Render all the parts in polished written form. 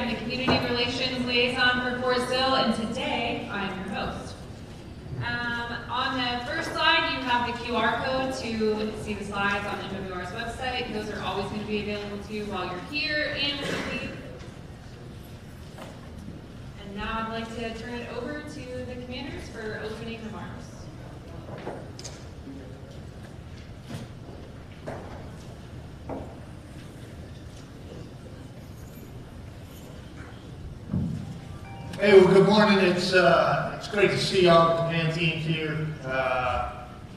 I'm the Community Relations Liaison for Fort Sill, and today I'm your host. On the first slide, you have the QR code to see the slides on MWR's website. Those are always going to be available to you while you're here and when you leave. And now I'd like to turn it over to the commanders for opening remarks. Hey, well, good morning. It's great to see all the command teams here.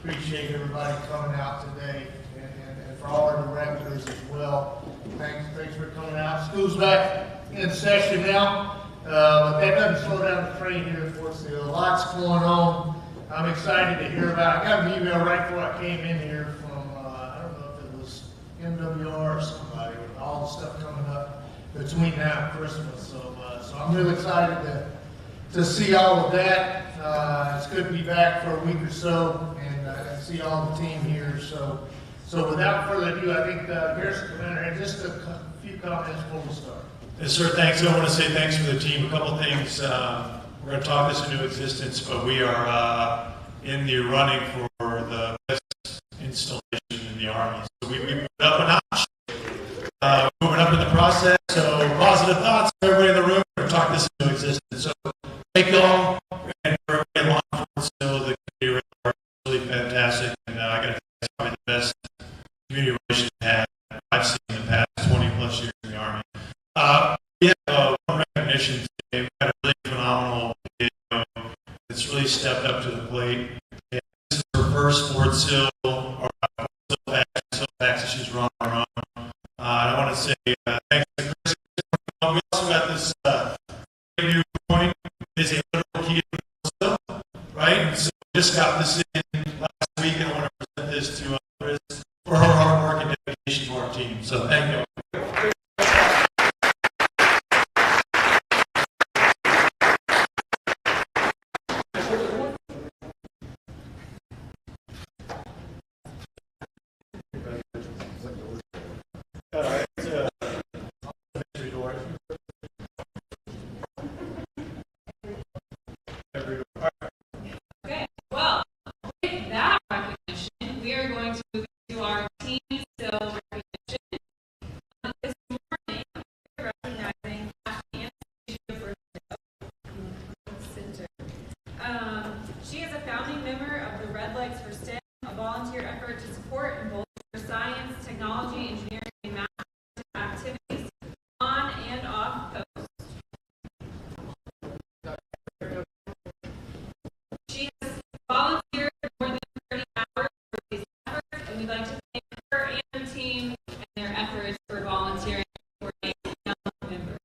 Appreciate everybody coming out today, and for all our directors as well. Thanks for coming out. School's back in session now, but that doesn't slow down the train here at Fort Sill. Lots going on. I'm excited to hear about it. I got an email right before I came in here from I don't know if it was MWR or somebody with all the stuff coming up between now and Christmas. So I'm really excited to see all of that. It's good to be back for a week or so and see all the team here. So without further ado, I think Garrison Commander had just a few comments before we start. Yes, sir. Thanks. I want to say thanks for the team. A couple things. We're going to talk this into existence, but we are in the running for the best installation in the Army. So we moved up a notch. Moving up in the process. So positive thoughts for everybody in the room. We're going to talk this into existence. So thank you all, and for everybody along Fort Sill, the community is really fantastic, and I got to say it's probably the best community relations I've seen in the past 20 plus years in the Army. We have one recognition today. We've got a really phenomenal video that's really stepped up to the plate. And this is her first Fort Sill, or SillFACTS that she's run our own. I want to say thanks to Chris. We also got this new point. It's a literal key to Fort Sill, right? And so we just got this in last week, and I want to present this to Chris for her hard work and dedication to our team. So thank you. Okay, well, with that recognition, we are going to move into our TeamSill recognition. This morning, we're recognizing Anastasia Center. She is a founding member of the Red Legs for STEM, a volunteer effort to support and bolster science, technology, engineering, and math activities on and off post. She has volunteered more than 30 hours for these efforts, and we'd like to thank her and her team and their efforts for volunteering for young members.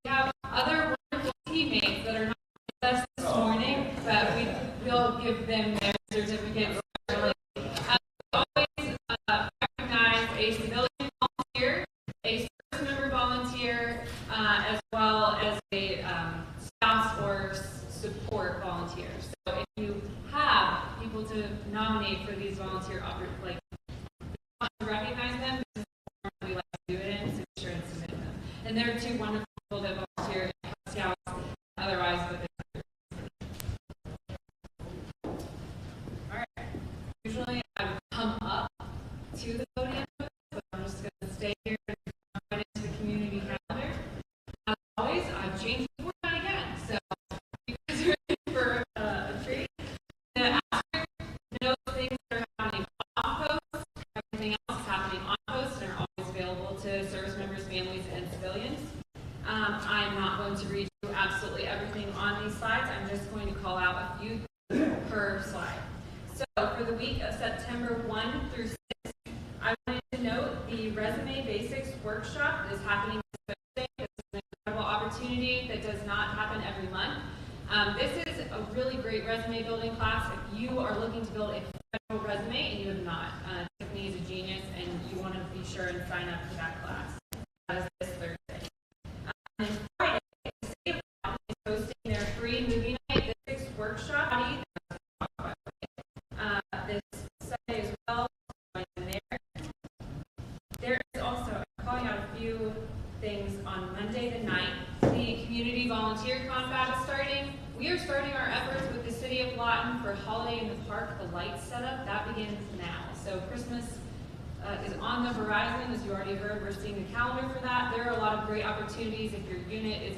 We have other wonderful teammates that are not with us this morning, but we will give them their certificates early. We always recognize a civilian volunteer, a service member volunteer, as well as a spouse or support volunteer. So if you have people to nominate for these volunteer want to recognize them, this is the form we like to do it in, so be sure and submit them. And there are two wonderful people that volunteer in Scouts, otherwise, but all right. Usually I would come up to the podium, but I'm just going to stay here and come right into the community calendar. As always, I've changed the format again, so you guys are in for a treat. The asterisk notes things that are happening off post. Everything else is happening on post and are always available to service members, families, and civilians. I'm not going to read you absolutely everything on these slides. I'm just going to call out a few per slide. So for the week of September 1 through 6, I wanted to note the Resume Basics workshop is happening this Thursday. This is an incredible opportunity that does not happen every month. This is a really great resume building class. If you are looking to build a professional resume and you have not, Tiffany is a genius and you want to be sure and sign up for that class. That is this Thursday. And Friday, Community Volunteer Confab is starting. We are starting our efforts with the City of Lawton for Holiday in the Park, the light setup. That begins now. So Christmas is on the horizon. As you already heard, we're seeing the calendar for that. There are a lot of great opportunities if your unit is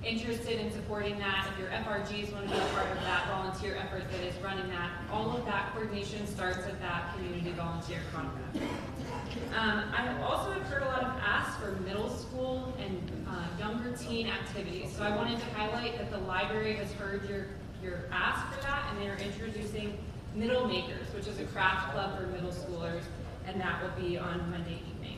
interested in supporting that, if your FRGs want to be a part of that volunteer effort that is running that. All of that coordination starts at that Community Volunteer Confab. I also have heard a lot of asks for middle school and younger teen activities. So I wanted to highlight that the library has heard your ask for that, and they're introducing Middle Makers, which is a craft club for middle schoolers, and that will be on Monday evening.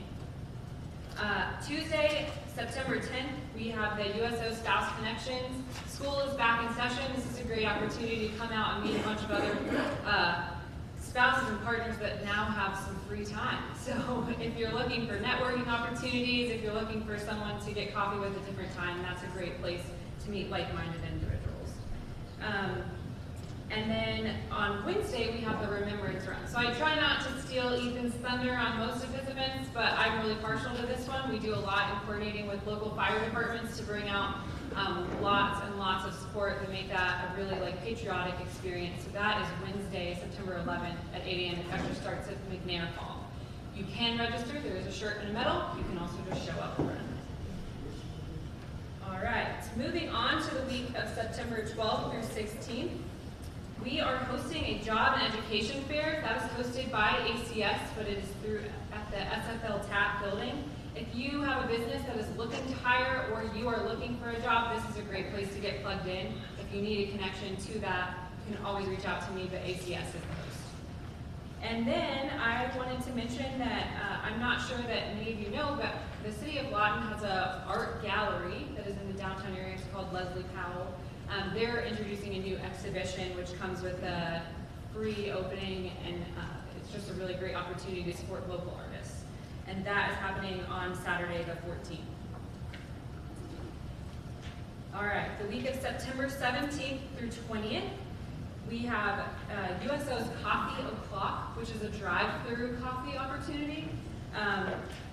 Tuesday, September 10th, we have the USO Spouse Connections. School is back in session. This is a great opportunity to come out and meet a bunch of other spouses and partners that now have some free time. So if you're looking for networking opportunities, if you're looking for someone to get coffee with at a different time, that's a great place to meet like-minded individuals. And then on Wednesday, we have the Remembrance Run. So I try not to steal Ethan's thunder on most of his events, but I'm really partial to this one. We do a lot in coordinating with local fire departments to bring out lots and lots of support to make that a really patriotic experience. So that is Wednesday, September 11th at 8 a.m. It actually starts at McNair Hall. You can register. There is a shirt and a medal. You can also just show up and run. All right, moving on to the week of September 12th through 16th. We are hosting a job and education fair that is hosted by ACS, but it is at the SFL TAP building. If you have a business that is looking to hire or you are looking for a job, this is a great place to get plugged in. If you need a connection to that, you can always reach out to me, but ACS is the host. And then I wanted to mention that I'm not sure that many of you know, but the City of Lawton has an art gallery that is in the downtown area. It's called Leslie Powell. They're introducing a new exhibition which comes with a free opening, and it's just a really great opportunity to support local artists. And that is happening on Saturday the 14th. All right, the week of September 17th through 20th, we have USO's Coffee O'Clock, which is a drive-through coffee opportunity.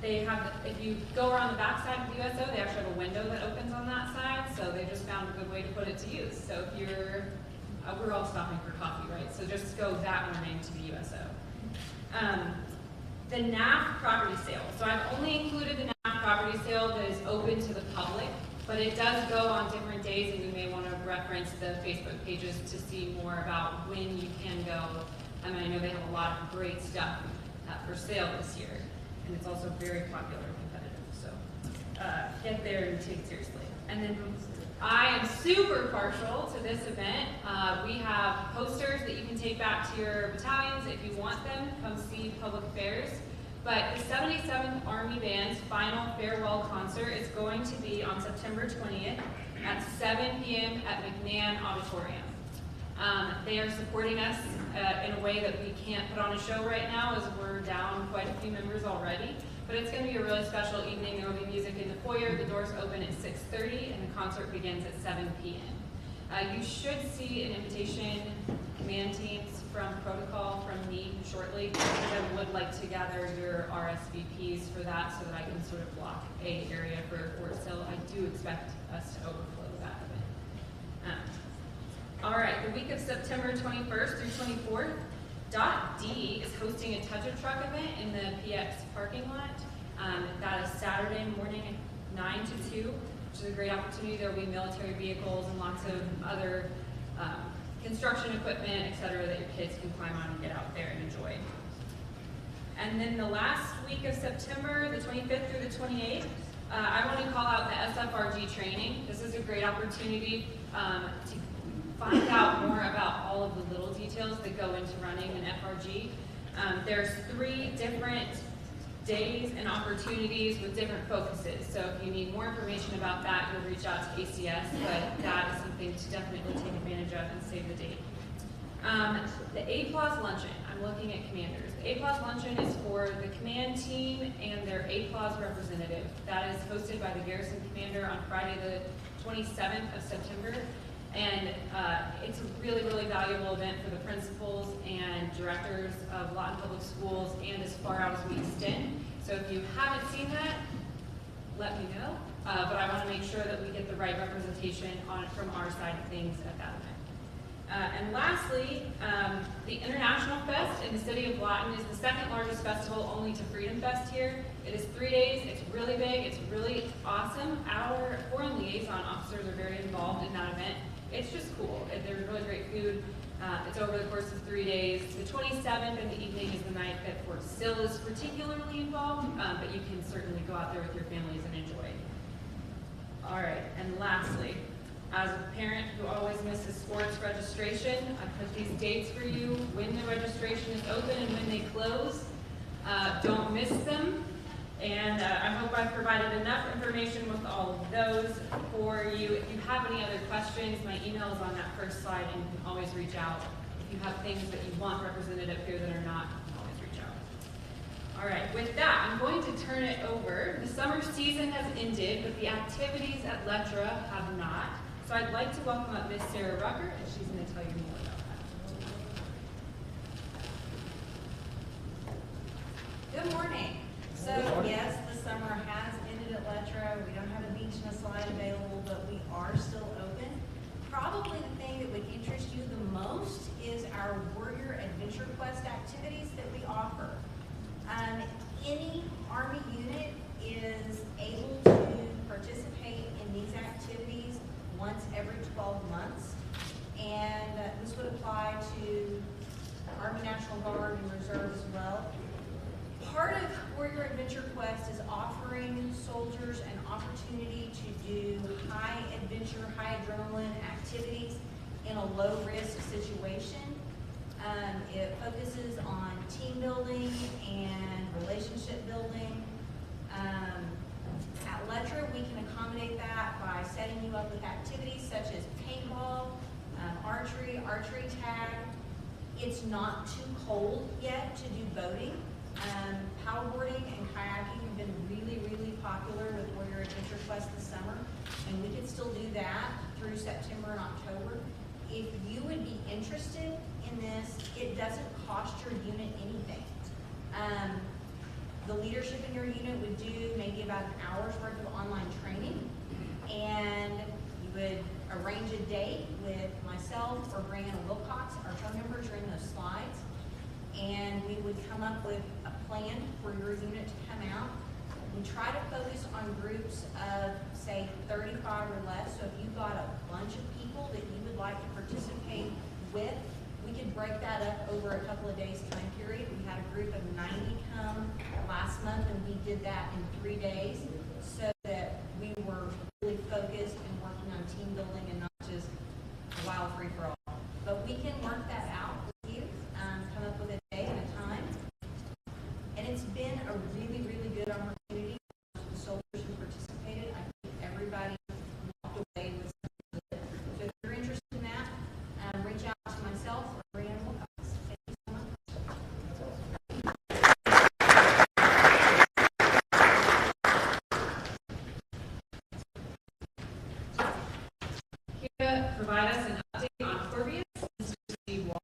They have, if you go around the back side of the USO, they actually have a window that opens on that side, so they just found a good way to put it to use. So if you're, we're all stopping for coffee, right? So just go that morning to the USO. The NAF property sale. So I've only included the NAF property sale that is open to the public, but it does go on different days, and you may want to reference the Facebook pages to see more about when you can go. I mean, I know they have a lot of great stuff for sale this year. And it's also very popular and competitive, so get there and take it seriously. And then I am super partial to this event. We have posters that you can take back to your battalions if you want them. Come see Public Affairs. But the 77th Army Band's final farewell concert is going to be on September 20th at 7 p.m. at McNair Auditorium. They are supporting us in a way that we can't put on a show right now, as we're down quite a few members already. But it's going to be a really special evening. There will be music in the foyer. The doors open at 6:30, and the concert begins at 7 p.m. You should see an invitation, command teams from protocol from me shortly, because I would like to gather your RSVPs for that so that I can sort of block an area for Fort Sill. I do expect us to overflow that event. All right, the week of September 21st through 24th, .D is hosting a touch-a-truck event in the PX parking lot. That is Saturday morning at 9 to 2, which is a great opportunity. There will be military vehicles and lots of other construction equipment, et cetera, that your kids can climb on and get out there and enjoy. And then the last week of September, the 25th through the 28th, I want to call out the SFRG training. This is a great opportunity to find out more about all of the little details that go into running an FRG. There's 3 different days and opportunities with different focuses. So if you need more information about that, you'll reach out to ACS, but that is something to definitely take advantage of and save the date. The A+ luncheon, I'm looking at commanders. The A+ luncheon is for the command team and their A+ representative. That is hosted by the garrison commander on Friday the 27th of September. And it's a really, really valuable event for the principals and directors of Lawton Public Schools and as far out as we extend. So if you haven't seen that, let me know. but I want to make sure that we get the right representation on it from our side of things at that event. And lastly, the International Fest in the city of Lawton is the second largest festival only to Freedom Fest here. It is 3 days, it's really big, it's really awesome. Our foreign liaison officers are very involved in that event. It's just cool. There's really great food. It's over the course of 3 days. The 27th in the evening is the night that Fort Sill is particularly involved, but you can certainly go out there with your families and enjoy. All right, and lastly, as a parent who always misses sports registration, I put these dates for you, when the registration is open and when they close. Don't miss them. And I hope I've provided enough information with all of those for you. If you have any other questions, my email is on that first slide, and you can always reach out. If you have things that you want represented up here that are not, you can always reach out. All right, with that, I'm going to turn it over. The summer season has ended, but the activities at Lettra have not. So I'd like to welcome up Miss Sarah Rucker, and she's going to tell you more about that. Good morning. So yes, the summer has ended at Lettra. We don't have a beach and a slide available, but we are still open. Probably the thing that would interest you the most is our Warrior Adventure Quest activities that we offer. Any Army unit is able to participate in these activities once every 12 months, and this would apply to Army National Guard and Reserve as well. Part of Warrior Adventure Quest is offering soldiers an opportunity to do high adventure, high adrenaline activities in a low risk situation. It focuses on team building and relationship building. At Lettra, we can accommodate that by setting you up with activities such as paintball, archery tag. It's not too cold yet to do boating. Paddleboarding and kayaking have been really, really popular with Warrior Adventure Quest this summer, and we could still do that through September and October. If you would be interested in this, it doesn't cost your unit anything. The leadership in your unit would do maybe about an hour's worth of online training, and you would arrange a date with myself or Brianna Wilcox. Our phone numbers are in those slides, and we would come up with a plan for your unit to come out. We try to focus on groups of, say, 35 or less. So if you've got a bunch of people that you would like to participate with, we could break that up over a couple of days time period. We had a group of 90 come last month, and we did that in 3 days so that we were really focused and working on team building and not just a wild free-for-all. But we can work that out with you, come up with a day and a time. And it's been a really, really good opportunity for the soldiers who participated. I think everybody walked away with something good. So if you're interested in that, reach out to myself or Brianna Wilcox. Thank you so much. Here to provide us an update on Corvius is Steve Wall.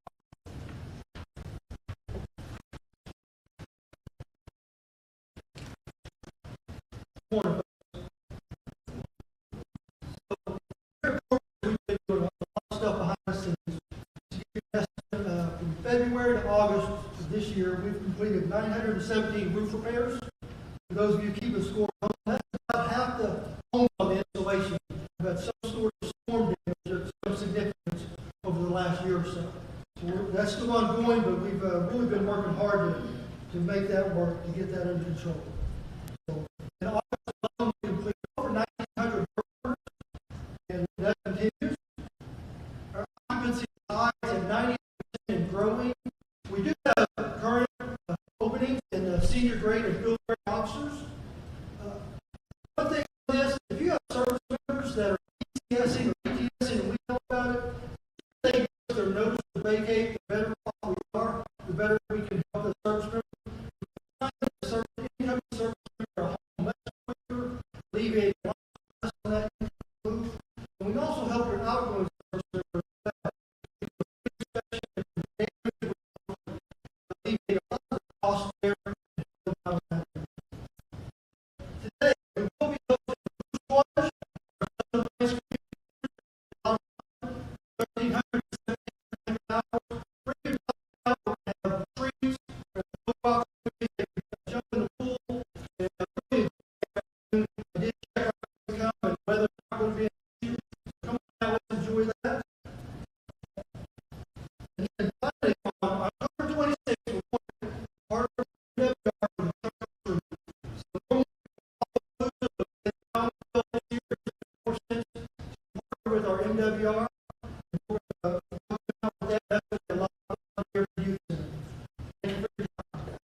From February to August of this year, we've completed 917 roof repairs. For those of you keeping score, that's about half the home of the installation. We've had some sort of storm damage of some significance over the last year or so. So that's still ongoing, but we've really been working hard to make that work, to get that under control. So, in August alone, we completed over 1,900 work and that continues. Our occupancy is high at 90% and growing. We do have current openings in the senior grade and field grade officers. One thing on this, if you have service members that are ETSing or ETSing and we know about it, they give us their notice to vacate, the better off we are, the better we can help the service member. Incoming service member are home much quicker, alleviating a lot of stress on that move. And we can also help your outgoing service member alleviate a lot of the cost there. Today, we will be hosting a MWR. A lot of fun here for youth center. Thank you for your time.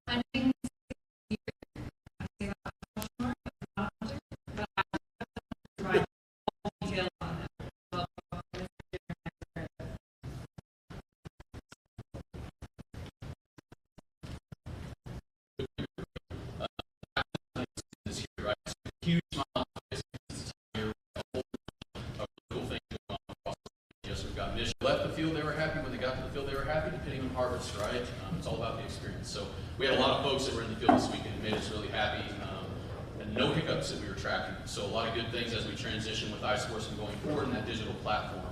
Funding provide all details on that. This year, right? It's a huge smile on my face. It's a year of cool things going on across the Yes, we've got Michigan left the field. They were happy when they got to the field. They were happy depending on harvest, right? It's all about the experience. So we had a lot of folks that were in the field this weekend. It made us really happy. And no hiccups that we were tracking. So a lot of good things as we transition with iSports and going forward in that digital platform.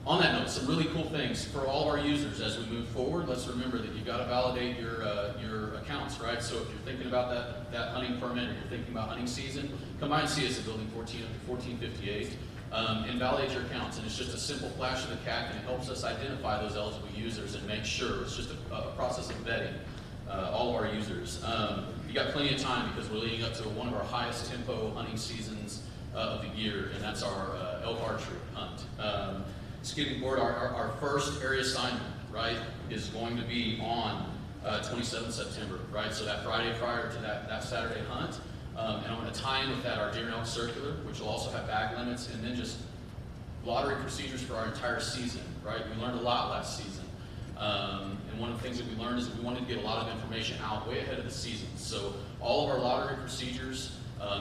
On that note, some really cool things for all of our users as we move forward. Let's remember that you've got to validate your accounts, right? So if you're thinking about that hunting permit or you're thinking about hunting season, come by and see us at Building 1458 and validate your accounts. And it's just a simple flash of the CAC, and it helps us identify those eligible users and make sure it's just a process of vetting all of our users. You got plenty of time because we're leading up to one of our highest tempo hunting seasons of the year, and that's our elk archery hunt. Skipping forward, our first area assignment, right, is going to be on 27th September, right? So that Friday prior to that Saturday hunt. And I'm going to tie in with that our deer and elk circular, which will also have bag limits, and then just lottery procedures for our entire season, right? We learned a lot last season. And one of the things that we learned is that we wanted to get a lot of information out way ahead of the season. So all of our lottery procedures,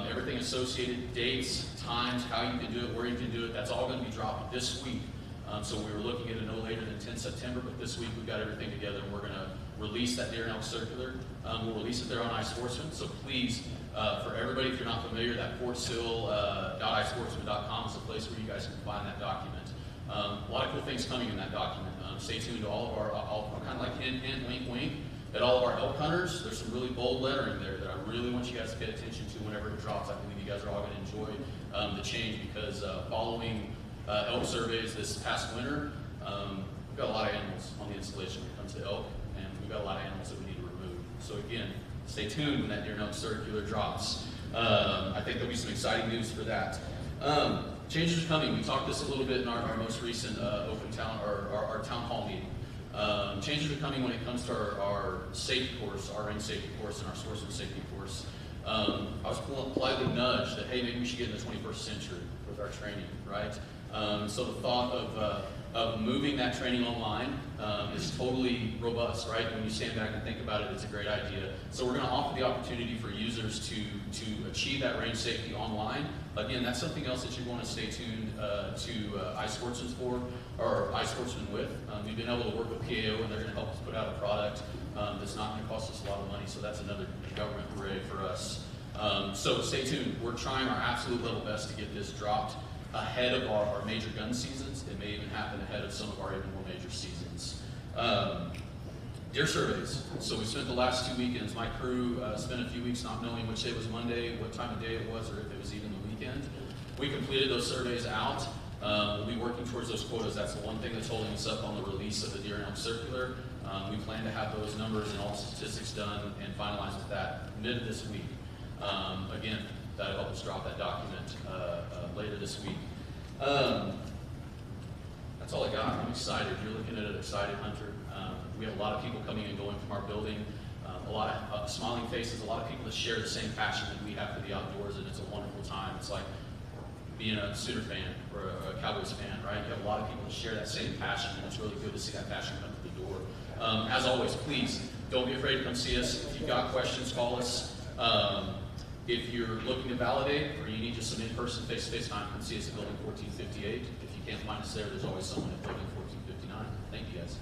everything associated, dates, times, how you can do it, where you can do it, that's all going to be dropped this week. So we were looking at it no later than 10 September, but this week we've got everything together, and we're going to release that deer and elk circular. We'll release it there on iSportsman. So please, for everybody, if you're not familiar, that fortsill.isportsman.com is the place where you guys can find that document. A lot of cool things coming in that document. Stay tuned to all of our, kind of like hint, wink, wink, at all of our elk hunters. There's some really bold lettering there that I really want you guys to pay attention to whenever it drops. I believe you guys are all going to enjoy the change because following elk surveys this past winter, we've got a lot of animals on the installation when it comes to elk, and we've got a lot of animals that we need to remove. So again, stay tuned when that deer and elk circular drops. I think there'll be some exciting news for that. Changes are coming. We talked this a little bit in our most recent open town or our town hall meeting. Changes are coming when it comes to our safety course, our range safety course, and our sportsman safety course. I was politely nudged that, hey, maybe we should get in the 21st century with our training, right? So the thought of moving that training online is totally robust, right? When you stand back and think about it, it's a great idea. So we're going to offer the opportunity for users to achieve that range safety online. Again, that's something else that you want to stay tuned to iSportsman for, or iSportsman with. We've been able to work with PAO, and they're going to help us put out a product that's not going to cost us a lot of money. So that's another government hooray for us. So stay tuned. We're trying our absolute level best to get this dropped ahead of our major gun seasons. It may even happen ahead of some of our even more major seasons. Deer surveys. So we spent the last 2 weekends. My crew spent a few weeks not knowing which day was Monday, what time of day it was, or if it was even the weekend. We completed those surveys out. We'll be working towards those quotas. That's the one thing that's holding us up on the release of the deer and elk circular. We plan to have those numbers and all statistics done and finalized with that mid of this week. Again, that'll help us drop that document later this week. That's all I got. I'm excited. You're looking at an excited hunter. We have a lot of people coming and going from our building, a lot of smiling faces, a lot of people that share the same passion that we have for the outdoors, and it's a wonderful time. It's like being a Sooner fan or a Cowboys fan, right? You have a lot of people that share that same passion, and it's really good to see that passion come through the door. As always, please, don't be afraid to come see us. If you've got questions, call us. If you're looking to validate or you need just some in-person face-to-face time, come see us at Building 1458. If you can't find us there, there's always someone at Building 1459. Thank you, guys.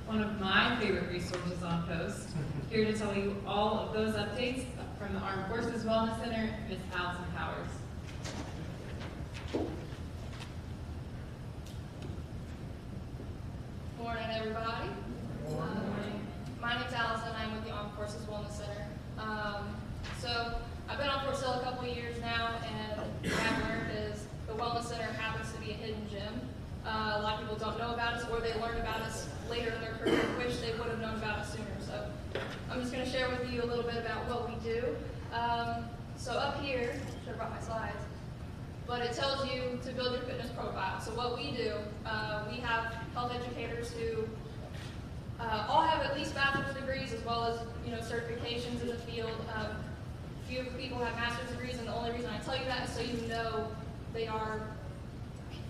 One of my favorite resources on Post. Here to tell you all of those updates from the Armed Forces Wellness Center, Ms. Allison Powers. Morning, everybody. Good morning. My name's Allison. I'm with the Armed A lot of people don't know about us, or they learn about us later in their career, wish they would have known about us sooner. So I'm just going to share with you a little bit about what we do. So up here, should have brought my slides, but it tells you to build your fitness profile. So what we do, we have health educators who all have at least bachelor's degrees as well as certifications in the field. Few people have master's degrees, and the only reason I tell you that is so you know they are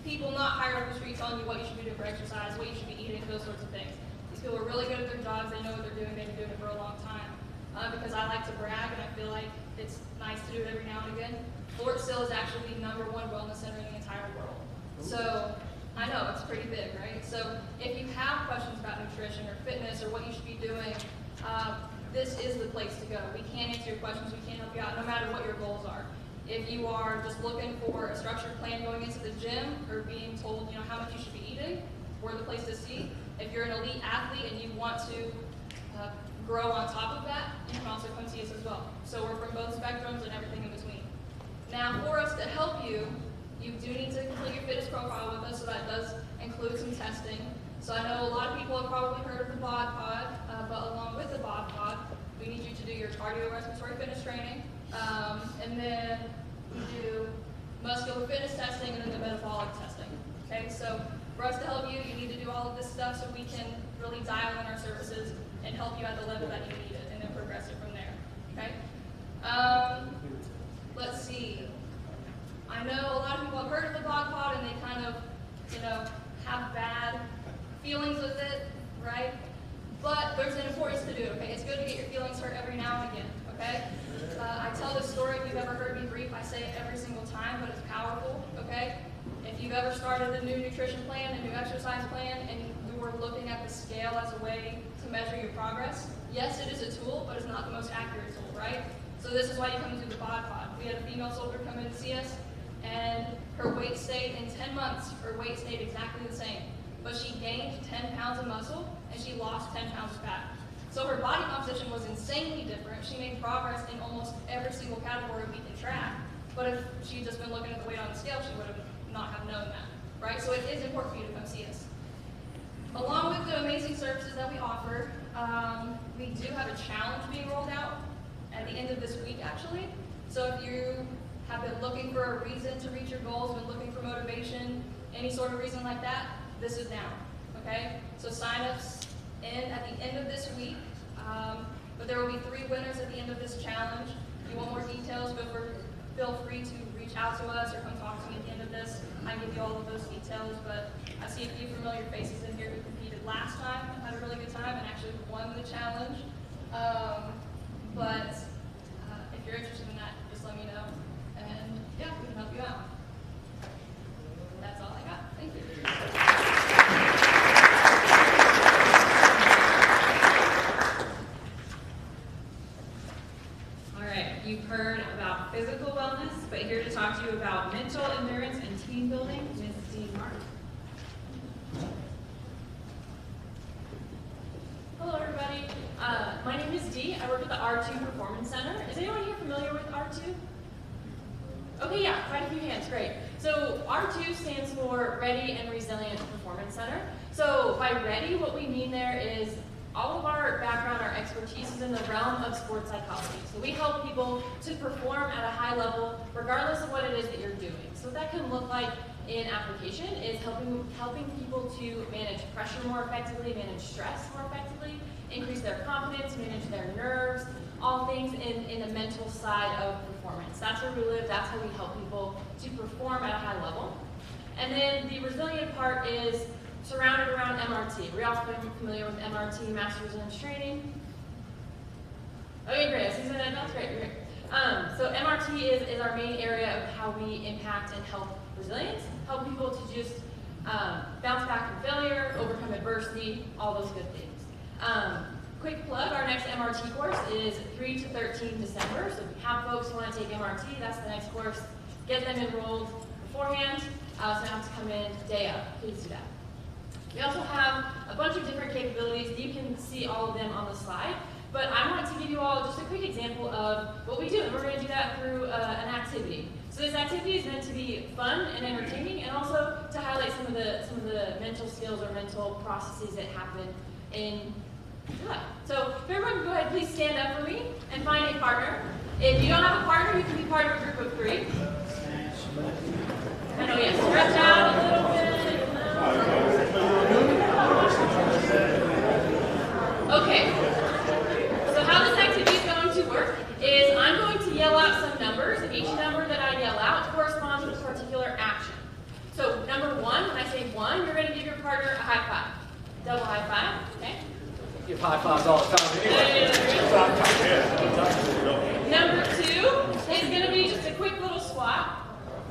people not higher up the street telling you what you should be doing for exercise, what you should be eating, those sorts of things. These people are really good at their jobs. They know what they're doing. They've been doing it for a long time. Because I like to brag, and I feel like it's nice to do it every now and again. Fort Sill is actually the #1 wellness center in the entire world. So I know it's pretty big, right? So if you have questions about nutrition or fitness or what you should be doing, this is the place to go. We can answer your questions. We can help you out no matter what your goals are. If you are just looking for a structured plan going into the gym or being told, how much you should be eating, we're the place to see. If you're an elite athlete and you want to grow on top of that, you can also come see us as well. So we're from both spectrums and everything in between. Now, for us to help you, you do need to complete your fitness profile with us, so that does include some testing. So I know a lot of people have probably heard of the bod pod, but along with the bod pod, we need you to do your cardiorespiratory fitness training, and then we do muscular fitness testing and then the metabolic testing. Okay, so for us to help you, you need to do all of this stuff so we can really dial in our services and help you at the level that you need it, and then progress it from there. Okay. Let's see. I know a lot of people have heard of the bod pod and they kind of, have bad feelings with it, right? But there's an importance to do it, okay? It's good to get your feelings hurt every now and again, okay? I tell this story, if you've ever heard me brief, I say it every single time, but it's powerful, okay? If you've ever started a new nutrition plan, a new exercise plan, and you were looking at the scale as a way to measure your progress, yes, it is a tool, but it's not the most accurate tool, right? So this is why you come into the bod pod. We had a female soldier come in to see us, and her weight stayed in 10 months. Her weight stayed exactly the same, but she gained 10 pounds of muscle and she lost 10 pounds of fat. So her body composition was insanely different. She made progress in almost every single category we can track. But if she'd just been looking at the weight on the scale, she would have not have known that, right? So it is important for you to come see us. Along with the amazing services that we offer, we do have a challenge being rolled out at the end of this week, actually. So if you have been looking for a reason to reach your goals, been looking for motivation, any sort of reason like that, this is now, okay? So sign-ups in at the end of this week, but there will be 3 winners at the end of this challenge. If you want more details, feel free to reach out to us or come talk to me at the end of this. I can give you all of those details, but I see a few familiar faces in here who competed last time and had a really good time and actually won the challenge. But if you're interested in that, just let me know. And yeah, we can help you out. That's all I got. Thank you. All right, you've heard about physical wellness, but here to talk to you about mental endurance and team building, Ms. Dee Martin. Hello, everybody. My name is Dee. I work at the R2 Performance Center. Is anyone here familiar with R2? Okay, yeah, quite a few hands, great. So R2 stands for Ready and Resilient Performance Center. So by ready, what we mean there is all of our background, our expertise is in the realm of sports psychology. So we help people to perform at a high level, regardless of what it is that you're doing. So what that can look like in application is helping people to manage pressure more effectively, manage stress more effectively, increase their confidence, manage their nerves, all things in the mental side of performance. That's where we live, that's how we help people to perform at a high level. And then the resilient part is surrounded around MRT. We're all familiar with MRT, Master Resilience Training. Okay, great, season that's great, great. So MRT is our main area of how we impact and help resilience, help people to just bounce back from failure, overcome adversity, all those good things. Quick plug, our next MRT course is 3 to 13 December, so if you have folks who want to take MRT, that's the next course. Get them enrolled beforehand, so they have to come in day of. Please do that. We also have a bunch of different capabilities. You can see all of them on the slide, but I wanted to give you all just a quick example of what we do, and we're going to do that through an activity. So this activity is meant to be fun and entertaining, and also to highlight some of the mental skills or mental processes that happen in your life. So if everyone can go ahead, please stand up for me and find a partner. If you don't have a partner, you can be part of a group of 3. I know, yeah, stretch out a little bit. Okay, so how this activity is going to work is I'm going to yell out some numbers, and each number that I yell out corresponds with a particular action. So number 1, when I say 1, you're going to give your partner a high five. Double high five, okay? Give high fives all the time anyway. Number 2 is going to be just a quick little squat.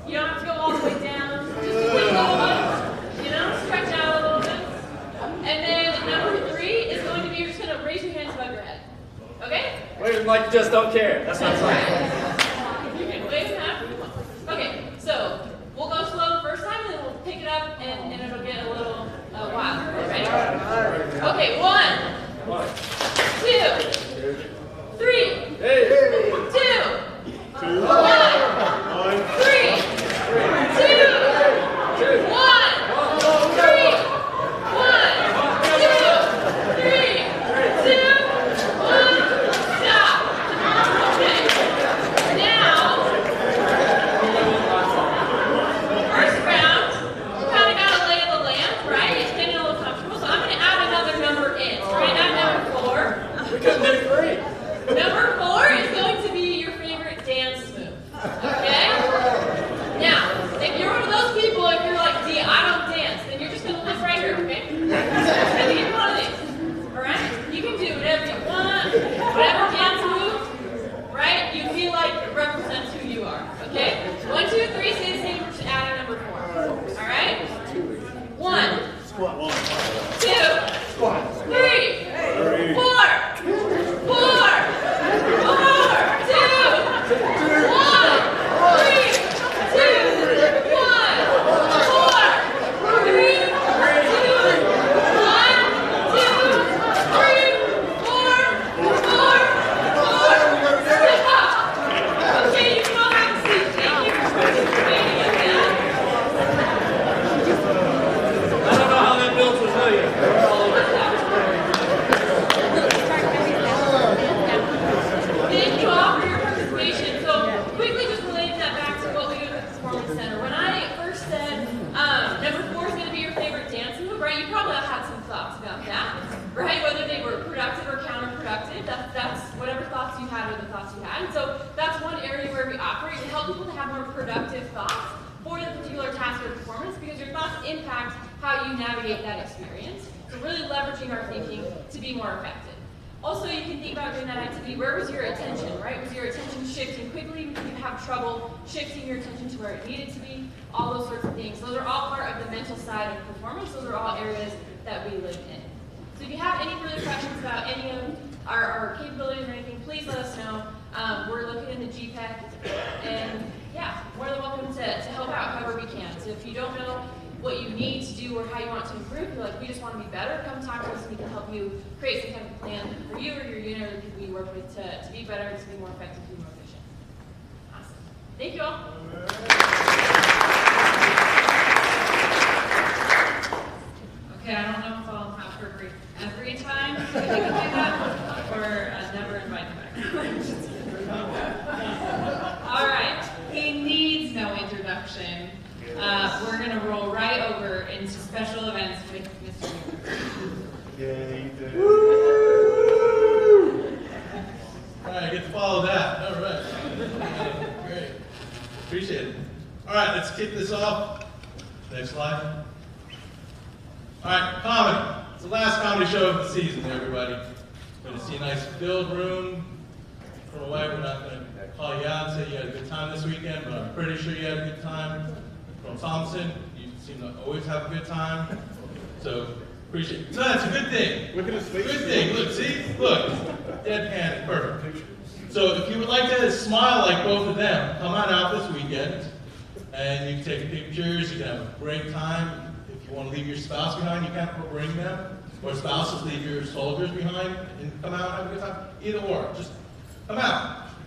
You don't have to go all the way down, just a quick little one, you know, stretch out a little bit. And then number 3 is going to be you're just going to raise your hands above your head. Okay? Wave like you just don't care. That's not right. You can wave that. Okay, so we'll go slow the first time, and then we'll pick it up, and it'll get a little wild. Ready? Okay, 1, 2, 3, 2, 1, 3, 2, 1, 3,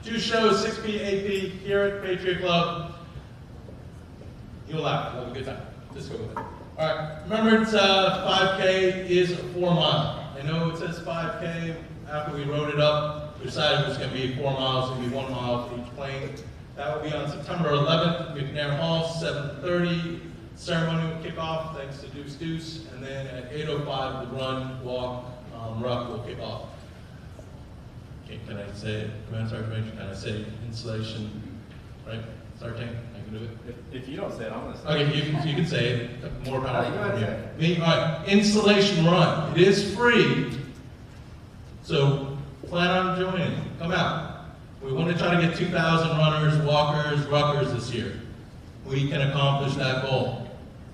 2 shows, 6P, 8P, here at Patriot Club. You'll laugh. You'll have a good time. Just go with it. All right. Remember, it's 5K is a 4 mile. I know it says 5K. After we wrote it up, we decided it was going to be 4 miles. It's going to be 1 mile for each plane. That will be on September 11th, McNair Hall, 7:30. Ceremony will kick off, thanks to Deuce Deuce. And then at 8:05, the run, walk, ruck will kick off. Okay, can I say it? Command Sergeant, can I say installation? Right? Sergeant, I can do it. If you don't say it, I'm going to say it. Okay, you can say it. More power. You go ahead and say it. Me, all right. Installation run. It is free, so plan on joining. Come out. We want to try to get 2,000 runners, walkers, ruckers this year. We can accomplish that goal.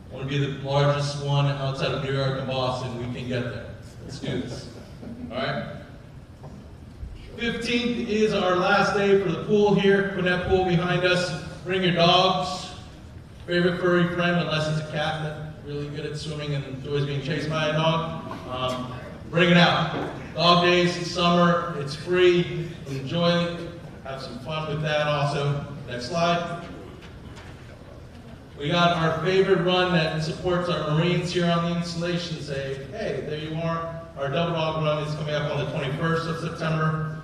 I want to be the largest one outside of New York and Boston. We can get there. Let's do this. All right? 15th is our last day for the pool here. Put that pool behind us. Bring your dogs. Favorite furry friend, unless it's a cat that's really good at swimming and enjoys being chased by a dog. Bring it out. Dog days in summer. It's free. Enjoy it. Have some fun with that also. Next slide. We got our favorite run that supports our Marines here on the installation. Say, hey, there you are. Our double dog run is coming up on the 21st of September.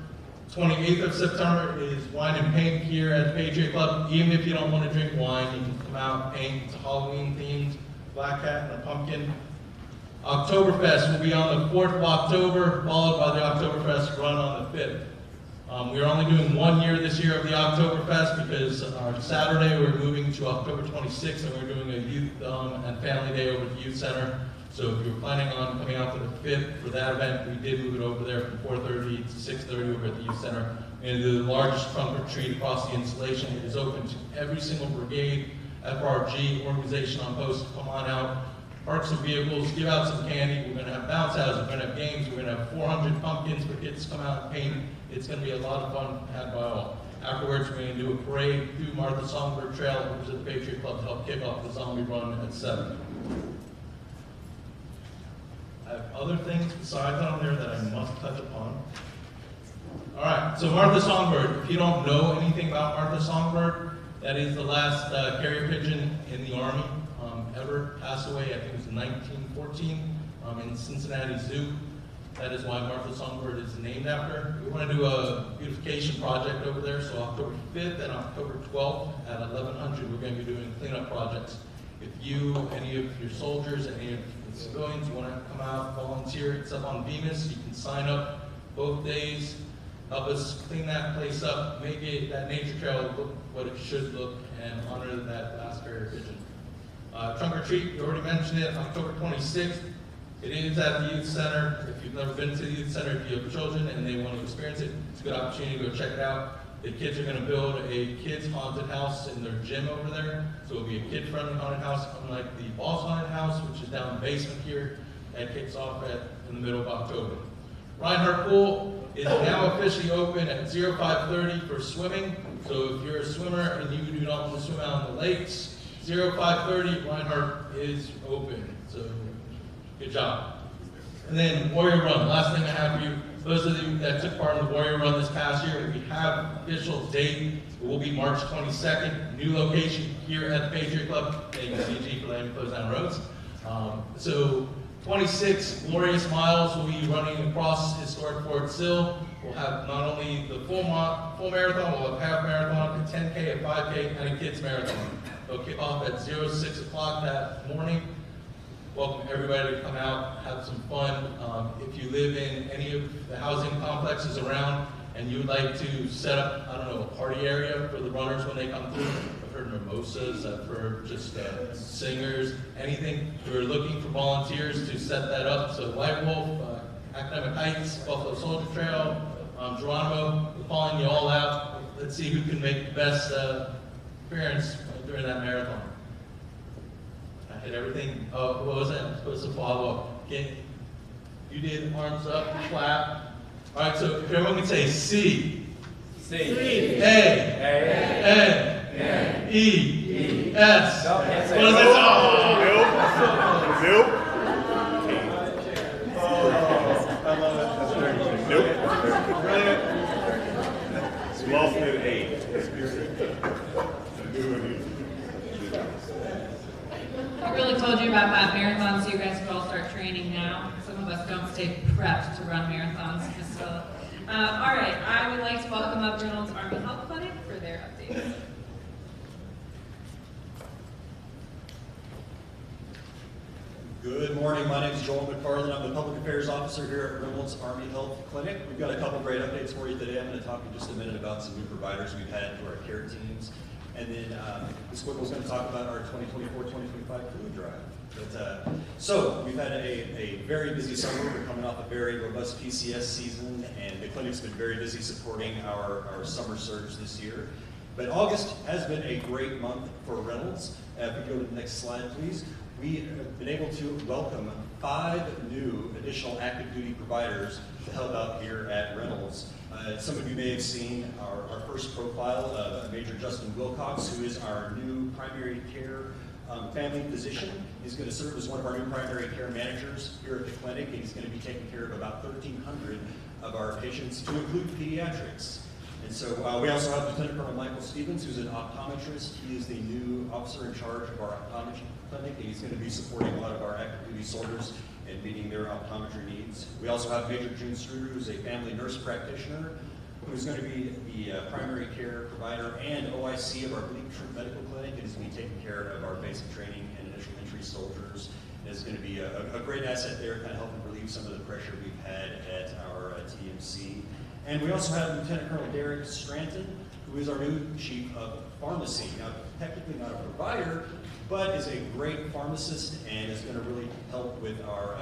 28th of September is Wine and Paint here at the Patriot Club. Even if you don't want to drink wine, you can come out and paint. It's a Halloween themed black hat and a pumpkin. Oktoberfest will be on the 4th of October, followed by the Oktoberfest run on the 5th. We're only doing 1 year this year of the Oktoberfest because our Saturday we're moving to October 26th and we're doing a youth and family day over at the youth center. So if you're planning on coming out for the 5th for that event, we did move it over there from 4:30 to 6:30 over at the youth center. And the largest trunk or treat across the installation. It is open to every single brigade, FRG, organization on post. Come on out. Park some vehicles, give out some candy. We're going to have bounce houses, we're going to have games, we're going to have 400 pumpkins for kids to come out and paint. It's going to be a lot of fun had by all. Afterwards, we're going to do a parade through Martha Songbird Trail over to the Patriot Club to help kick off the zombie run at 7. I have other things besides on there that I must touch upon. All right, so Martha Songbird. If you don't know anything about Martha Songbird, that is the last carrier pigeon in the Army. Ever passed away, I think it was in 1914, in Cincinnati Zoo. That is why Martha Songbird is named after. We want to do a beautification project over there, so October 5th and October 12th at 1100, we're going to be doing cleanup projects. If you, any of your soldiers, any of the civilians want to come out, volunteer, it's up on Bemis. You can sign up both days. Help us clean that place up, make it, that nature trail look what it should look, and honor that last carrier pigeon. Trunk or treat, you already mentioned it, October 26th. It is at the youth center. If you've never been to the youth center, if you have children and they want to experience it, it's a good opportunity to go check it out. The kids are going to build a kids haunted house in their gym over there. So it'll be a kid-friendly haunted house, unlike the Boss Haunted House, which is down in the basement here. That kicks off in the middle of October. Reinhardt Pool is now officially open at 05:30 for swimming. So if you're a swimmer and you do not want to swim out in the lakes, 05:30, Reinhardt is open. So good job. And then Warrior Run, last thing I have for you. Those of you that took part in the Warrior Run this past year, we have official date. It will be March 22nd. New location here at the Patriot Club. Thank you, CG, for letting me close down roads. So 26 glorious miles will be running across historic Fort Sill. We'll have not only the full marathon, we'll have half marathon, a 10K, a 5K, and a kids marathon. They'll kick off at 6 o'clock that morning. Welcome everybody to come out, have some fun. If you live in any of the housing complexes around and you would like to set up, I don't know, a party area for the runners when they come through, I've heard mimosas, I've heard just singers, anything. We're looking for volunteers to set that up. So White Wolf, Academic Heights, Buffalo Soldier Trail, Geronimo, we're calling you all out. Let's see who can make the best appearance during that marathon. I hit everything. Oh, what was that? I'm supposed to follow up. Okay. You did arms up, clap. All right, so if everyone can say C. C. A. A. N. E. S. No, what is it? Nope. Nope. Oh, I love it. That's very good. Nope. Brilliant. Well, 8. told you about that marathon so you guys could all start training now. Some of us don't stay prepped to run marathons. All right, I would like to welcome up Reynolds Army Health Clinic for their updates. Good morning, my name is Joel McFarland. I'm the Public Affairs Officer here at Reynolds Army Health Clinic. We've got a couple great updates for you today. I'm going to talk in just a minute about some new providers we've had to our care teams. And then Ms. Quickle's going to talk about our 2024-2025 food drive. But, so we've had a very busy summer. We're coming off a very robust PCS season, and the clinic's been very busy supporting our summer surge this year. But August has been a great month for Reynolds. If we go to the next slide, please. We have been able to welcome 5 new additional active duty providers to help out here at Reynolds. Some of you may have seen our first profile of Major Justin Wilcox, who is our new primary care family physician. He's going to serve as one of our new primary care managers here at the clinic, and he's going to be taking care of about 1,300 of our patients, to include pediatrics. And so we also have Lieutenant Colonel Michael Stevens, who's an optometrist. He is the new officer in charge of our optometry clinic, and he's going to be supporting a lot of our active duty soldiers and meeting their optometry needs. We also have Major June Struder, who's a family nurse practitioner, who's going to be the primary care provider and OIC of our Bleak Troop Medical Clinic, and is going to be taking care of our basic training and initial entry soldiers. And is going to be a great asset there, kind of helping relieve some of the pressure we've had at our TMC. And we also have Lieutenant Colonel Derek Stranton, who is our new Chief of Pharmacy. Now, technically not a provider, but is a great pharmacist and is going to really help with our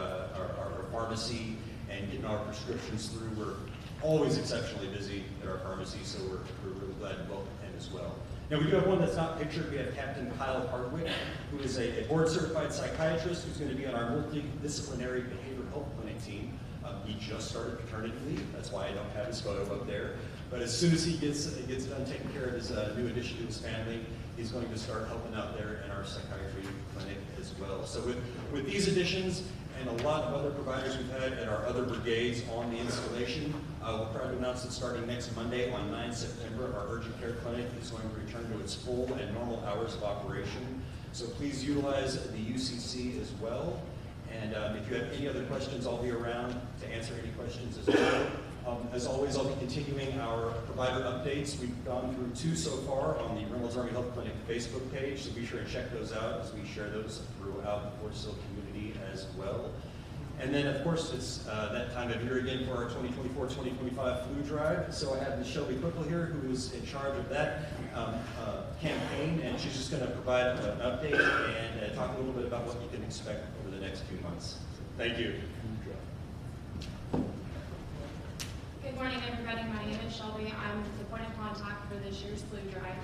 pharmacy and getting our prescriptions through. We're always exceptionally busy at our pharmacy, so we're really glad to welcome him as well. Now, we do have one that's not pictured. We have Captain Kyle Hardwick, who is a board-certified psychiatrist who's going to be on our multidisciplinary behavioral health clinic team. He just started paternity leave. That's why I don't have his photo up there. But as soon as he gets done taking care of his new addition to his family, he's going to start helping out there in our psychiatry clinic as well. So with these additions and a lot of other providers we've had at our other brigades on the installation, we're proud to announce that starting next Monday on 9 September, our urgent care clinic is going to return to its full and normal hours of operation. So please utilize the UCC as well. And if you have any other questions, I'll be around to answer any questions as well. As always, I'll be continuing our provider updates. We've gone through 2 so far on the Reynolds Army Health Clinic Facebook page, so be sure to check those out as we share those throughout the Fort Sill community as well. And then, of course, it's that time of year again for our 2024-2025 flu drive. So I have Ms. Shelby Quickle here, who is in charge of that campaign, and she's just going to provide an update and talk a little bit about what you can expect over the next few months. Thank you. Good morning, everybody. My name is Shelby. I'm the point of contact for this year's flu drive.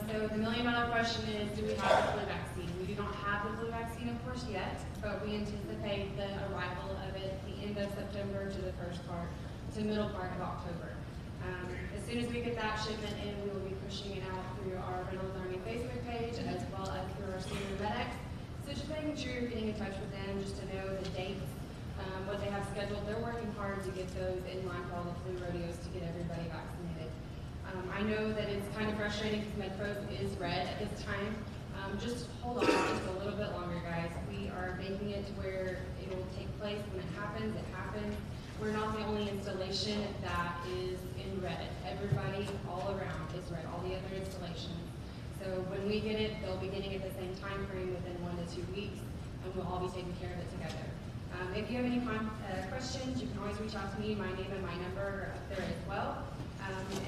So the million-dollar question is, do we have the flu vaccine? We do not have the flu vaccine, of course, yet, but we anticipate the arrival of it the end of September to the middle part of October. As soon as we get that shipment in, we will be pushing it out through our Reynolds Army Facebook page as well as through our senior medics. So just making sure you're getting in touch with them just to know the dates, what they have scheduled. They're working hard to get those in line for all the flu rodeos to get everybody vaccinated. I know that it's kind of frustrating because MedPros is red at this time. Just hold on just a little bit longer, guys. We are making it to where it will take place. When it happens, it happens. We're not the only installation that is in red. Everybody all around is red, all the other installations. So when we get it, they'll be getting it the same time frame within 1 to 2 weeks, and we'll all be taking care of it together. If you have any questions, you can always reach out to me. My name and my number are up there as well.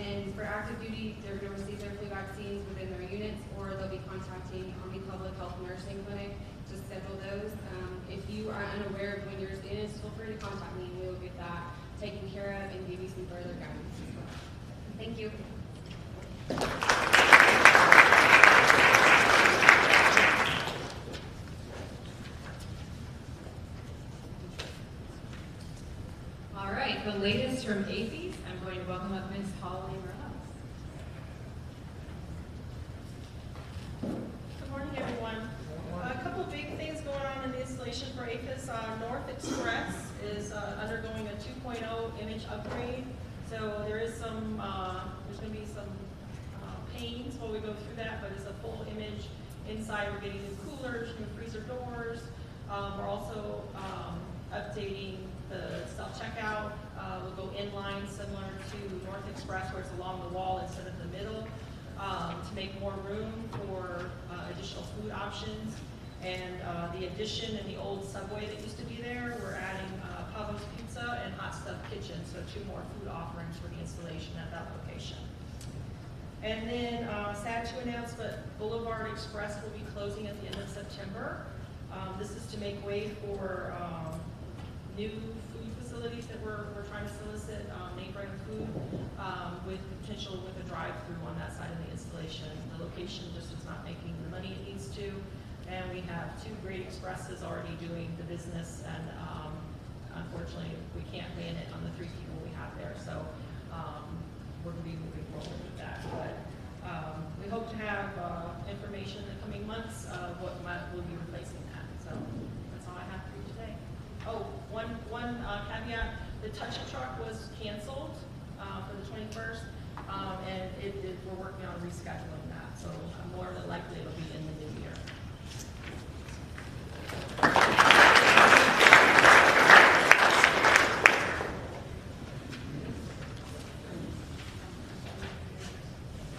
And for active duty, they're going to receive their flu vaccines within their units, or they'll be contacting Army Public Health Nursing Clinic to schedule those. If you are unaware of when yours is, feel free to contact me, and we will get that taken care of and give you some further guidance as well. Thank you. All right, the latest from APHES. I'm going to welcome up Ms. Holly Ross. Good morning, everyone. A couple of big things going on in the installation for APHES. North Express is undergoing a 2.0 image upgrade. So there is some, there's going to be some pains while we go through that, but it's a full image Inside, we're getting new coolers, new freezer doors. We're also updating the self-checkout. We'll go inline similar to North Express where it's along the wall instead of the middle to make more room for additional food options. And the addition in the old Subway that used to be there, we're adding Pavo's Pizza and Hot Stuff Kitchen, so 2 more food offerings for the installation at that location. And then, sad to announce, but Boulevard Express will be closing at the end of September. This is to make way for new food facilities that we're trying to solicit, neighboring food, with potential with a drive-through on that side of the installation. The location just is not making the money it needs to, and we have 2 great expresses already doing the business, and unfortunately, we can't man it on the 3 people we have there, so we're going to be moving forward with that. But we hope to have information in the coming months of what will be replacing that. So that's all I have for you today. Oh, one caveat, the touch truck was canceled for the 21st, and we're working on rescheduling that. So more than likely it'll be in the new year.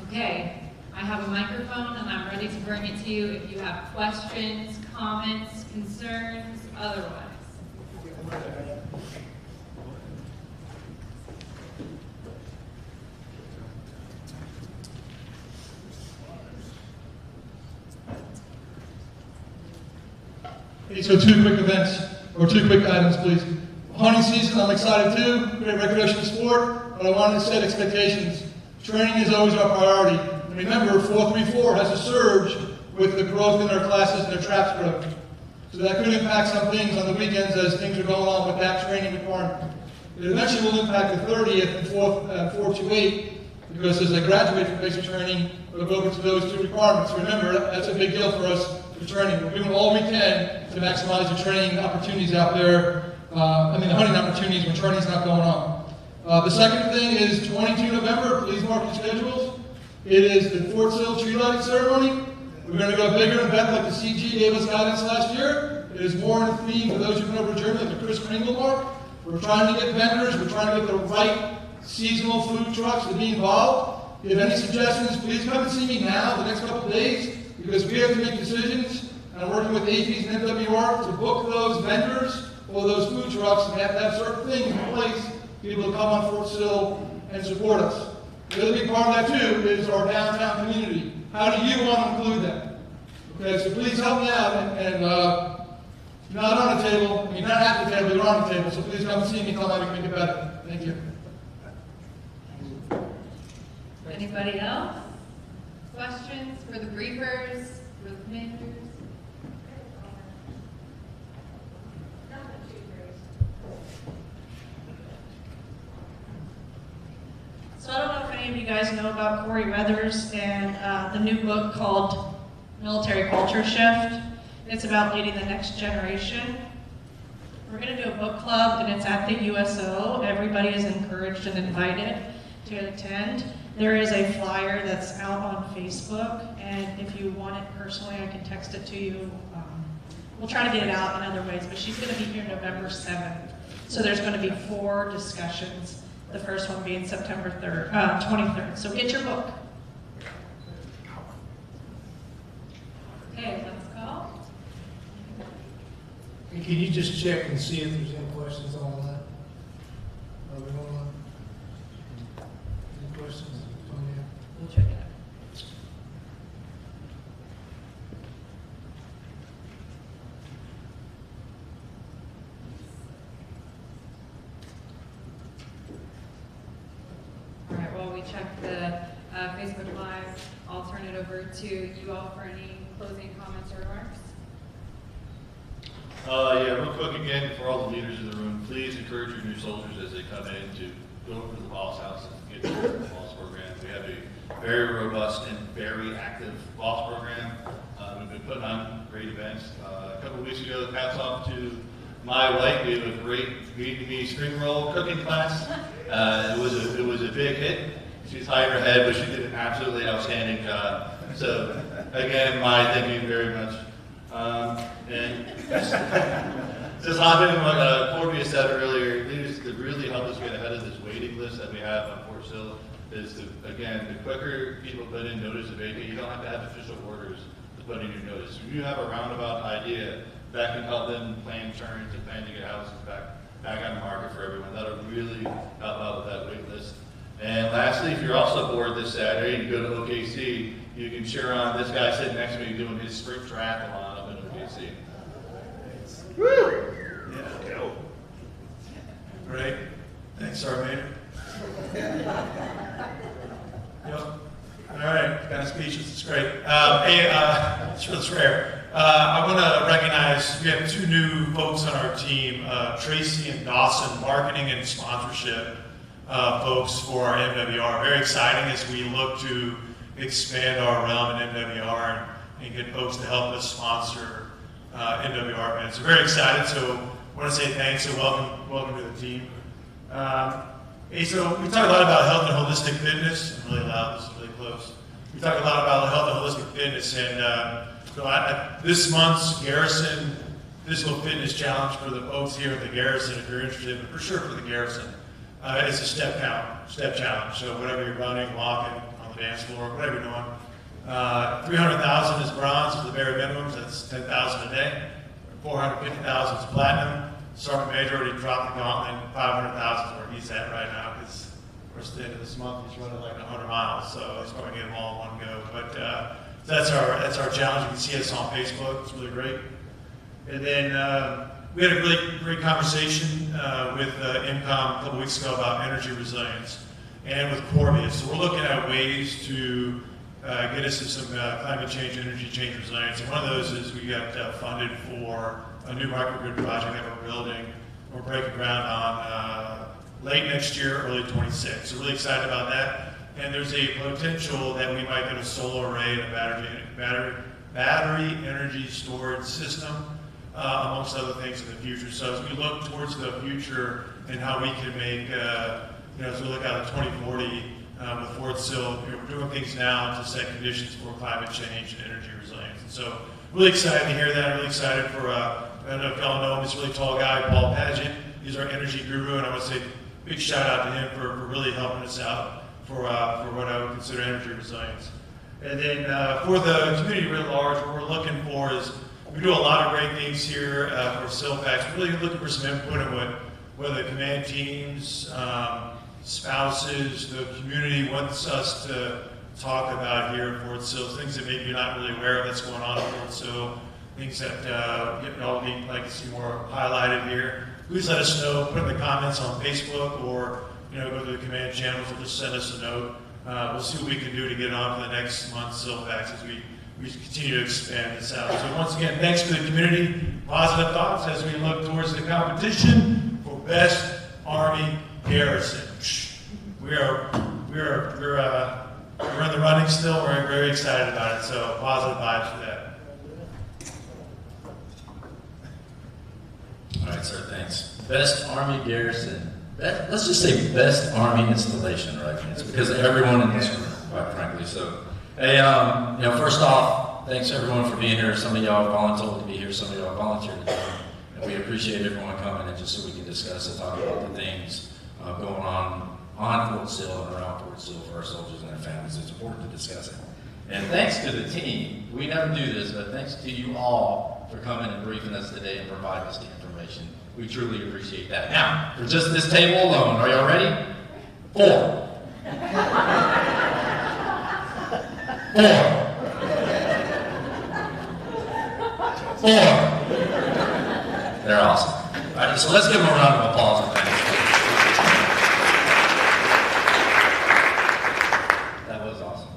Okay, I have a microphone and I'm ready to bring it to you if you have questions, comments, concerns, otherwise. Okay, so 2 quick events, or 2 quick items, please. Hunting season, I'm excited too, great recreational sport, but I wanted to set expectations. Training is always our priority. And remember, 434 has a surge with the growth in our classes and their traps growth. So that could impact some things on the weekends as things are going on with that training requirement. It eventually will impact the 30th and 428, because as they graduate from basic training, they'll go over to those 2 requirements. Remember, that's a big deal for us for training. We're doing all we can to maximize the training opportunities out there. The hunting opportunities when training's not going on. The second thing is 22 November, please mark your schedules. It is the Fort Sill tree lighting ceremony. We're going to go bigger and better like the CG gave us guidance last year. It is more in the theme for those who've been over to Germany, like the Chris Kringle mark. We're trying to get vendors, we're trying to get the right seasonal food trucks to be involved. If you have any suggestions, please come and see me now, the next couple of days, because we have to make decisions. And I'm working with APs and MWR to book those vendors or those food trucks, and have to have certain things in place to be able to come on Fort Sill and support us. The other big part of that too is our downtown community. How do you want to include them? Okay, so please help me out, and not on the table, not at the table, you're on the table, so please come and see me, tell me how we can make it better. Thank you. Anybody else? Questions for the briefers, for the commanders? So I don't know if any of you guys know about Corey Weathers and the new book called Military Culture Shift. It's about leading the next generation. We're going to do a book club, and it's at the USO. Everybody is encouraged and invited to attend. There is a flyer that's out on Facebook, and if you want it personally, I can text it to you. We'll try to get it out in other ways, but she's going to be here November 7th. So there's going to be 4 discussions. The first one being September 23rd. So get your book. Okay, let's go. And can you just check and see if there's any questions on that? Are we on? Any questions? We'll check it out. All right, while we check the Facebook Live, I'll turn it over to you all for any closing comments or remarks. Yeah, real quick again, for all the leaders in the room, please encourage your new soldiers as they come in to go over to the boss house and get their boss program. We have a very robust and very active boss program. We've been putting on great events. A couple of weeks ago, hats off to my wife. We have a great Vietnamese spring roll cooking class. It was a big hit. She's hiding her head, but she did an absolutely outstanding job. So again, my thank you very much. And just hopping in what Courtney said earlier, leaders to really help us get ahead of this waiting list that we have on Fort Sill is to, again, the quicker people put in notice of vacate, you don't have to have official orders to put in your notice. If you have a roundabout idea, that can help them plan turns and plan to get houses back on the market for everyone. That'll really help out with that wait list. And lastly, if you're also bored this Saturday and you go to OKC, you can cheer on this guy sitting next to me doing his sprint triathlon up in OKC. Woo! Yeah, go. Great. Thanks, Sergeant. Yep. All right, kind of speeches. It's great. It's rare. I want to recognize we have two new folks on our team, Tracy and Dawson, marketing and sponsorship folks for our MWR. Very exciting as we look to expand our realm in MWR and get folks to help us sponsor MWR events. So very excited. So I want to say thanks and welcome to the team. Hey, so we talk a lot about health and holistic fitness. I'm really loud. This is really close. We talk a lot about health and holistic fitness, and so this month's Garrison Physical Fitness Challenge for the folks here at the Garrison, if you're interested, but for sure for the Garrison, it's a step challenge. So whatever you're running, walking on the dance floor, whatever you're doing. 300,000 is bronze for the bare minimums. That's 10,000 a day. 450,000 is platinum. Sergeant Major already dropped the gauntlet. 500,000 is where he's at right now because we're at the end of this month. He's running like 100 miles, so he's probably get them all in one go. But that's our challenge. You can see us on Facebook. It's really great. And then we had a really great conversation with IMCOM a couple weeks ago about energy resilience and with Corbius. So we're looking at ways to get us some climate change, energy change resilience. And one of those is we got funded for a new microgrid project that we're building. We're breaking ground on late next year, early 26. So really excited about that. And there's a potential that we might get a solar array and a battery energy storage system, amongst other things in the future. So as we look towards the future and how we can make, as we look out at 2040 with Fort Sill, we're doing things now to set conditions for climate change and energy resilience. And so really excited to hear that. Really excited for, I don't know if y'all know him, this really tall guy, Paul Paget. He's our energy guru, and I want to say big shout out to him for really helping us out for what I would consider energy resilience. And then for the community writ large, what we're looking for is, we do a lot of great things here for SillFACTS. We're really looking for some input on what the command teams, spouses, the community wants us to talk about here at Fort Sill, things that maybe you're not really aware of that's going on at Fort Sill, things that y'all would like to see more highlighted here. Please let us know, put in the comments on Facebook or go to the command channels or just send us a note. We'll see what we can do to get on for the next month's SillFACTS as we continue to expand this out. So once again, thanks to the community. Positive thoughts as we look towards the competition for Best Army Garrison. We're in the running still. We're very excited about it. So positive vibes for that. All right, sir, thanks. Best Army Garrison. Let's just say Best Army Installation, right? It's because of everyone in this room, quite frankly. So, hey, first off, thanks everyone for being here. Some of y'all volunteered to be here, some of y'all volunteered to be here. And we appreciate everyone coming in just so we can discuss and talk about the things going on Fort Sill and around Fort Sill for our soldiers and their families. It's important to discuss it. And thanks to the team, we never do this, but thanks to you all for coming and briefing us today and providing us the information. We truly appreciate that. Now, for just this table alone, are y'all ready? 4. 4. They're awesome. All right, so let's give them a round of applause. That was awesome.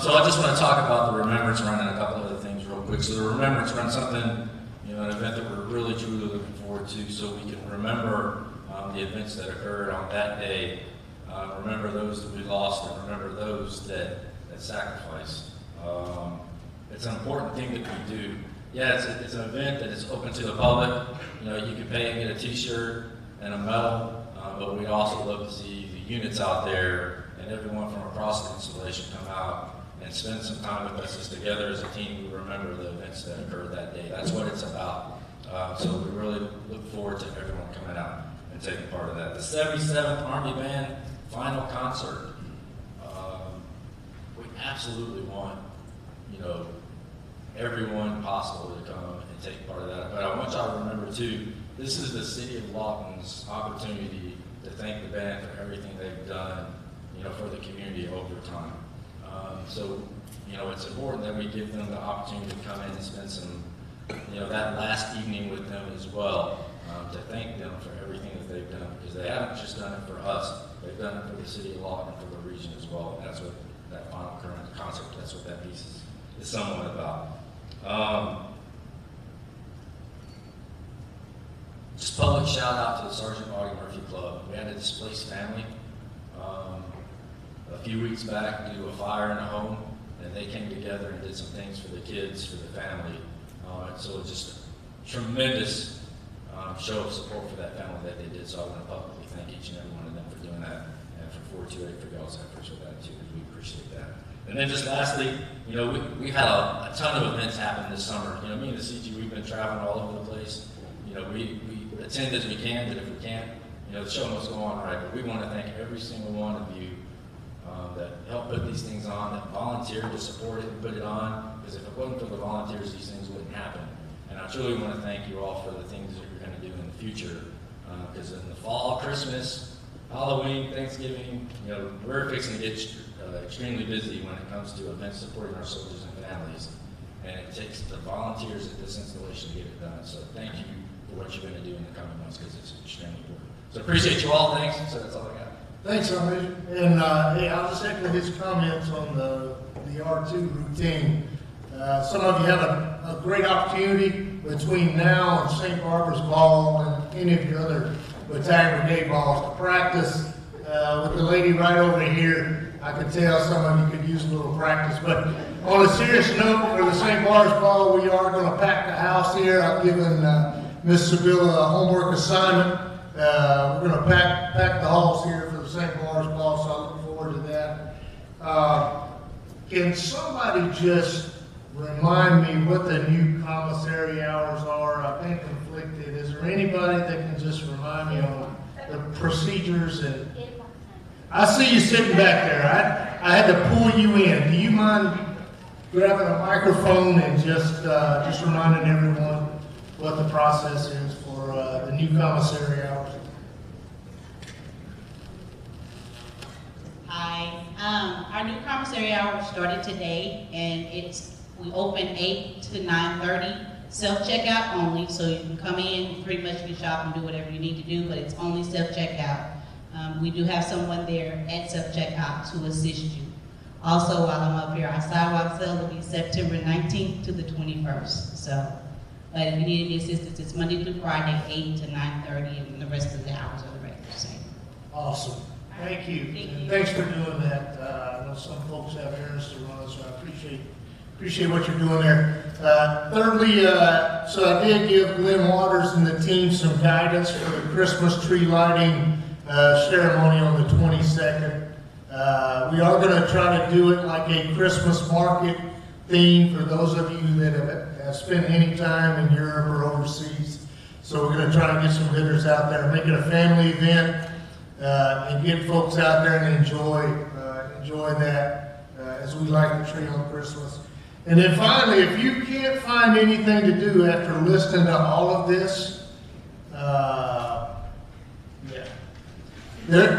So I just want to talk about the Remembrance Run and a couple other things real quick. So the Remembrance Run, something, an event that we're really truly looking forward to, so we can remember the events that occurred on that day, remember those that we lost, and remember those that sacrificed. It's an important thing that we do. Yeah, it's an event that is open to the public. You can pay and get a T-shirt and a medal, but we'd also love to see the units out there and everyone from across the installation come out and spend some time with us as together as a team. We remember the events that occurred that day. That's what it's about. So we really look forward to everyone coming out and taking part of that. The 77th Army Band final concert. We absolutely want, everyone possible to come and take part of that. But I want y'all to remember too, this is the City of Lawton's opportunity to thank the band for everything they've done, for the community over time. So, it's important that we give them the opportunity to come in and spend some, that last evening with them as well, to thank them for everything that they've done, because they haven't just done it for us, they've done it for the City of Lawton and for the region as well. And that's what that final current concert, that's what that piece is somewhat about. Just public shout out to the Sergeant Audie Murphy Club. We had a displaced family a few weeks back due to a fire in a home, and they came together and did some things for the kids, for the family. And so just tremendous show of support for that family that they did. So I want to publicly thank each and every one of them for doing that, and for 428 for y'all's efforts with that too, because we appreciate that. And then just lastly, we've had a ton of events happen this summer. Me and the CG, we've been traveling all over the place. We attend as we can, but if we can't, the show must go on right. But we want to thank every single one of you that helped put these things on, that volunteered to support it and put it on, because if it wasn't for the volunteers, these things wouldn't happen. And I truly want to thank you all for the things that you're going to do in the future, because in the fall, Christmas, Halloween, Thanksgiving, we're fixing to get extremely busy when it comes to events supporting our soldiers and families. And it takes the volunteers at this installation to get it done. So thank you for what you're going to do in the coming months, because it's extremely important. So appreciate you all. Thanks. So that's all I got. Thanks, Army. And hey, I'll just echo his comments on the R2 routine. Some of you have a great opportunity between now and St. Barbara's Ball and any of your other battalion brigade balls to practice with the lady right over here. I could tell some of you could use a little practice. But on a serious note, for the St. Barbara's Ball, we are going to pack the house here. I've given Miss Sibylla a homework assignment. We're going to pack the halls here for the St. Barbara's Ball, so I look forward to that. Can somebody just remind me what the new commissary hours are? I've been conflicted. Is there anybody that can just remind me on the procedures? And I see you sitting back there. I had to pull you in. Do you mind grabbing a microphone and just reminding everyone what the process is for the new commissary hours? Hi. Our new commissary hours started today, and we open 8 to 9:30, self-checkout only, so you can come in, pretty much you can shop and do whatever you need to do, but it's only self-checkout. We do have someone there at self-checkout to assist you. Also, while I'm up here, our sidewalk sale will be September 19th to the 21st. So, but if you need any assistance, it's Monday through Friday, 8 to 9:30, and the rest of the hours are the regular same. Awesome. Thank you. And thanks for doing that. I know some folks have errands to run, so I appreciate what you're doing there. Thirdly, so I did give Glenn Waters and the team some guidance for the Christmas tree lighting ceremony on the 22nd. We are going to try to do it like a Christmas market theme for those of you that have spent any time in Europe or overseas. So we're going to try to get some bidders out there, make it a family event, and get folks out there and enjoy that as we light the tree on Christmas. And then finally, if you can't find anything to do after listening to all of this, there's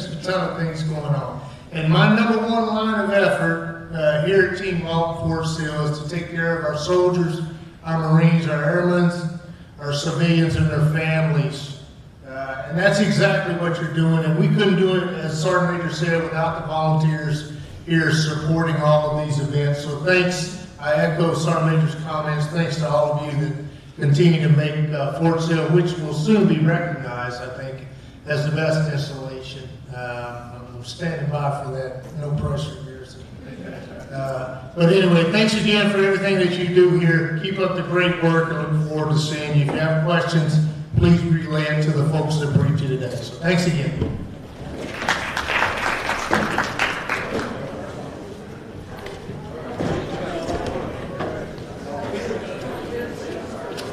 a ton of things going on. And my number one line of effort here at Team Fort Sill is to take care of our soldiers, our Marines, our airmen, our civilians, and their families. And that's exactly what you're doing. And we couldn't do it, as Sergeant Major said, without the volunteers here supporting all of these events. So thanks. I echo Sergeant Major's comments. Thanks to all of you that continue to make Fort Sill, which will soon be recognized, I think, as the best installation. I'm standing by for that. No pressure here. So. But anyway, thanks again for everything that you do here. Keep up the great work. I look forward to seeing you. If you have questions, please relay it to the folks that briefed you today. So thanks again.